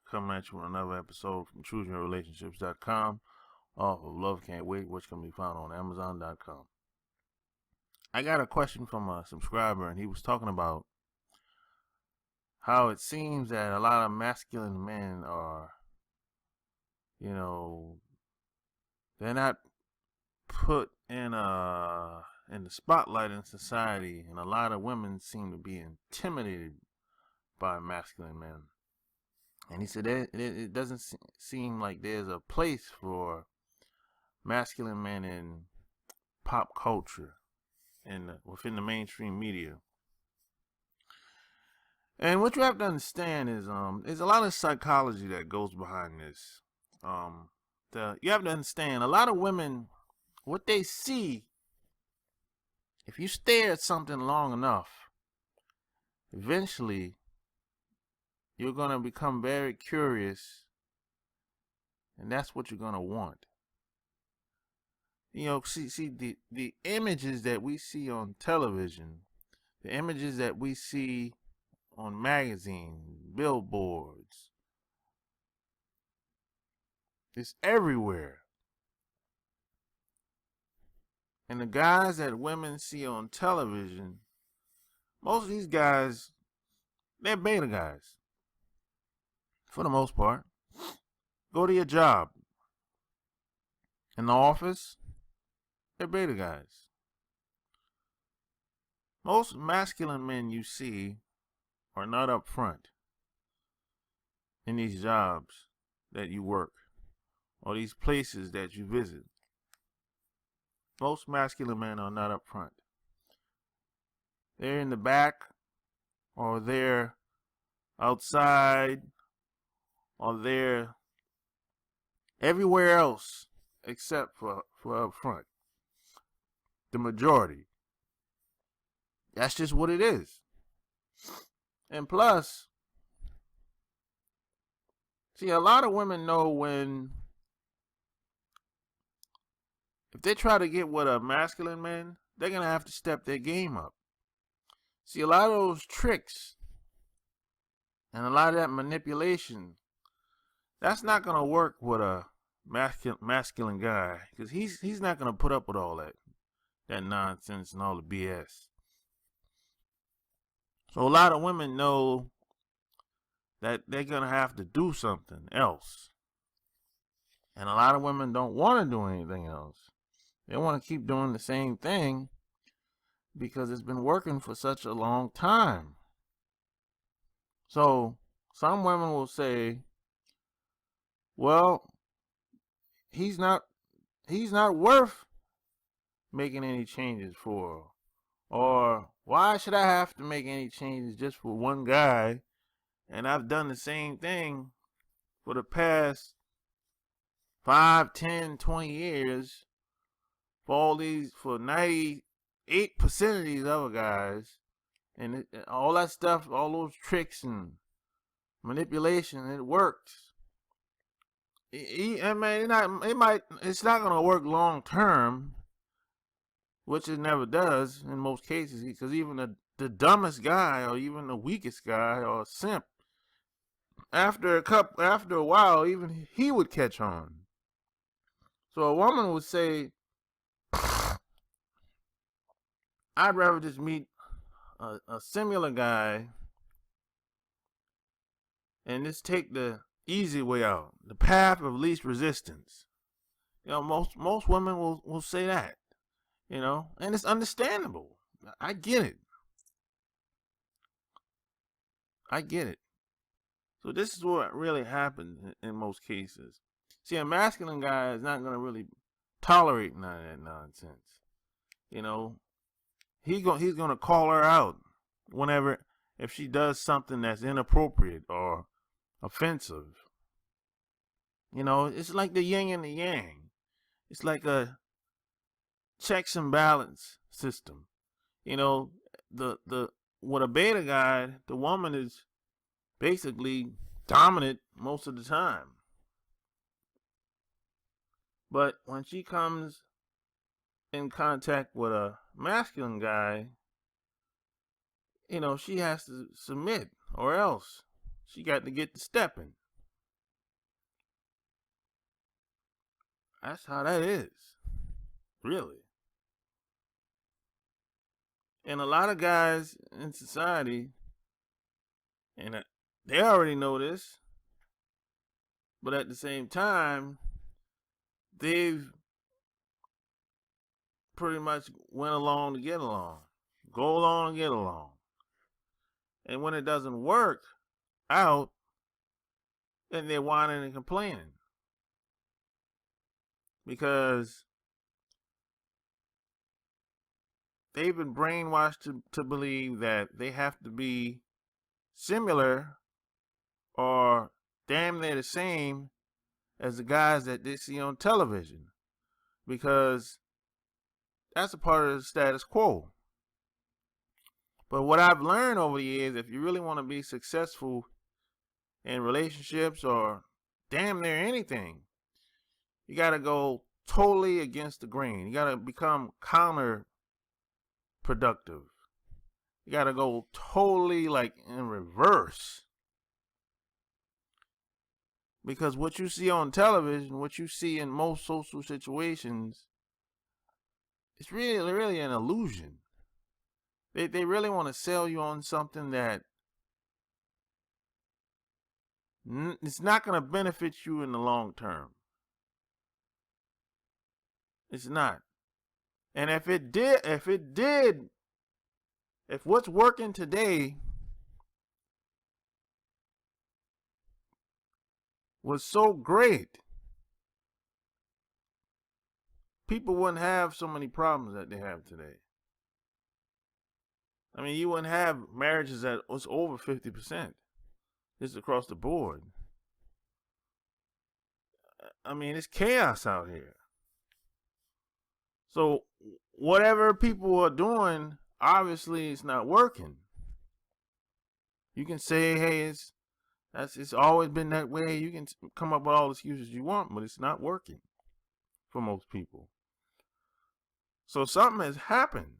coming at you with another episode from ChooseYourRelationships.com off of Love Can't Wait, which can be found on Amazon.com. I got a question from a subscriber, and he was talking about how it seems that a lot of masculine men are, they're not put in the spotlight in society, and a lot of women seem to be intimidated by masculine men. And he said it doesn't seem like there's a place for masculine men in pop culture and within the mainstream media. And what you have to understand is there's a lot of psychology that goes behind this. You have to understand a lot of women, what they see, if you stare at something long enough, eventually you're going to become very curious, and that's what you're going to want. See the images that we see on television, the images that we see on magazines, billboards, it's everywhere. And the guys that women see on television, most of these guys, they're beta guys. For the most part. Go to your job. In the office, they're beta guys. Most masculine men you see are not up front in these jobs that you work or these places that you visit. Most masculine men are not up front. They're in the back, or they're outside, or they're everywhere else except for up front. The majority. That's just what it is. And plus, see, a lot of women know when, if they try to get with a masculine man, they're going to have to step their game up. See, a lot of those tricks and a lot of that manipulation, that's not going to work with a masculine guy, because he's not going to put up with all that nonsense and all the BS. So a lot of women know that they're going to have to do something else. And a lot of women don't want to do anything else. They want to keep doing the same thing because it's been working for such a long time. So some women will say, well, he's not worth making any changes for. Or why should I have to make any changes just for one guy? And I've done the same thing for the past 5, 10, 20 years for 98% of these other guys. And all that stuff, all those tricks and manipulation, it works. It's not going to work long term, which it never does in most cases, because even the dumbest guy or even the weakest guy or simp, after a while, even he would catch on. So a woman would say, I'd rather just meet a similar guy and just take the easy way out, the path of least resistance. Most women will say that, and it's understandable. I get it. So this is what really happens in most cases. See, a masculine guy is not going to really tolerate none of that nonsense. He's going to call her out if she does something that's inappropriate or offensive. It's like the yin and the yang. It's like a checks and balance system. With a beta guy, the woman is basically dominant most of the time. But when she comes in contact with a masculine guy, she has to submit, or else she got to get to stepping. That's how that is. Really. And a lot of guys in society, and they already know this, but at the same time, they've pretty much went along to get along. Go along and get along. And when it doesn't work out, then they're whining and complaining. Because they've been brainwashed to believe that they have to be similar or damn near the same as the guys that they see on television. Because that's a part of the status quo. But what I've learned over the years, if you really want to be successful in relationships or damn near anything, you got to go totally against the grain. You got to become counterproductive. You got to go totally like in reverse. Because what you see on television, what you see in most social situations, it's really an illusion. They really want to sell you on something that it's not going to benefit you in the long term. It's not. And if what's working today was so great, people wouldn't have so many problems that they have today. I mean, you wouldn't have marriages that was over 50%. Just across the board. I mean, it's chaos out here. So whatever people are doing, obviously it's not working. You can say, hey, it's always been that way. You can come up with all the excuses you want, but it's not working for most people. So something has happened.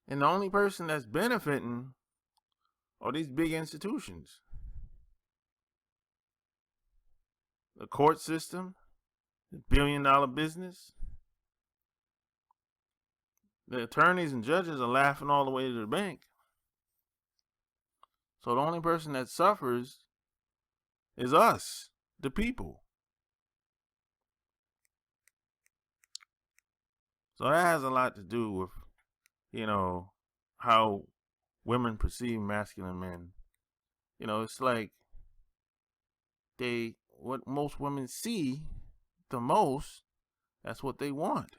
And the only person that's benefiting are these big institutions. The court system, the billion-dollar business. The attorneys and judges are laughing all the way to the bank. So the only person that suffers is us, the people. So that has a lot to do with, how women perceive masculine men. It's like what most women see the most, that's what they want.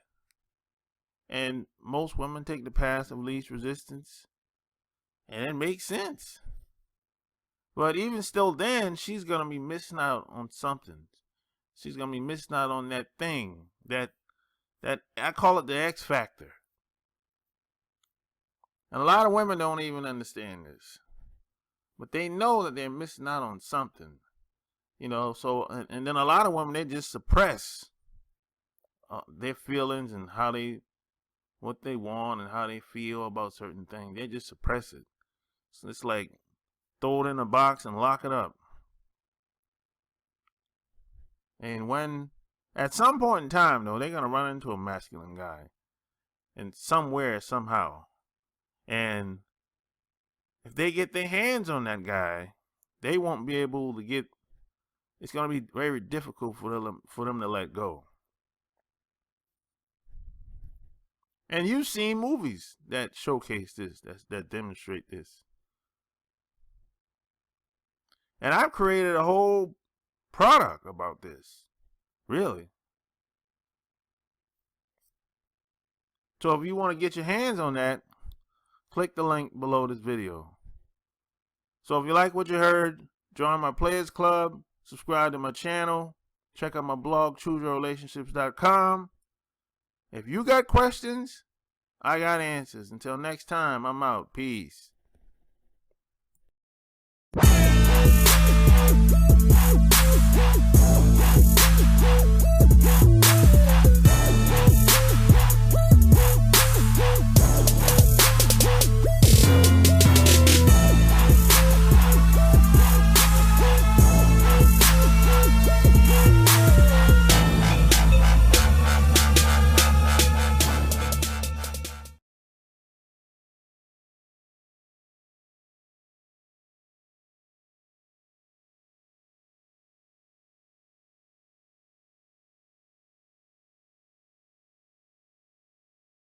And most women take the path of least resistance, and it makes sense. But even still then, she's going to be missing out on something. She's going to be missing out on that thing, that I call it the X factor. And a lot of women don't even understand this. But they know that they're missing out on something. So, and then a lot of women, they just suppress their feelings and what they want and how they feel about certain things. They just suppress it. So it's like, throw it in a box and lock it up. And when, at some point in time, though, they're going to run into a masculine guy. And somewhere, somehow. And if they get their hands on that guy, they won't be able to get, it's going to be very difficult for them to let go. And you've seen movies that showcase this, that demonstrate this. And I've created a whole product about this. Really. So if you want to get your hands on that, click the link below this video. So if you like what you heard, join my Players Club, subscribe to my channel, check out my blog, chooseyourrelationships.com. If you got questions, I got answers. Until next time, I'm out. Peace.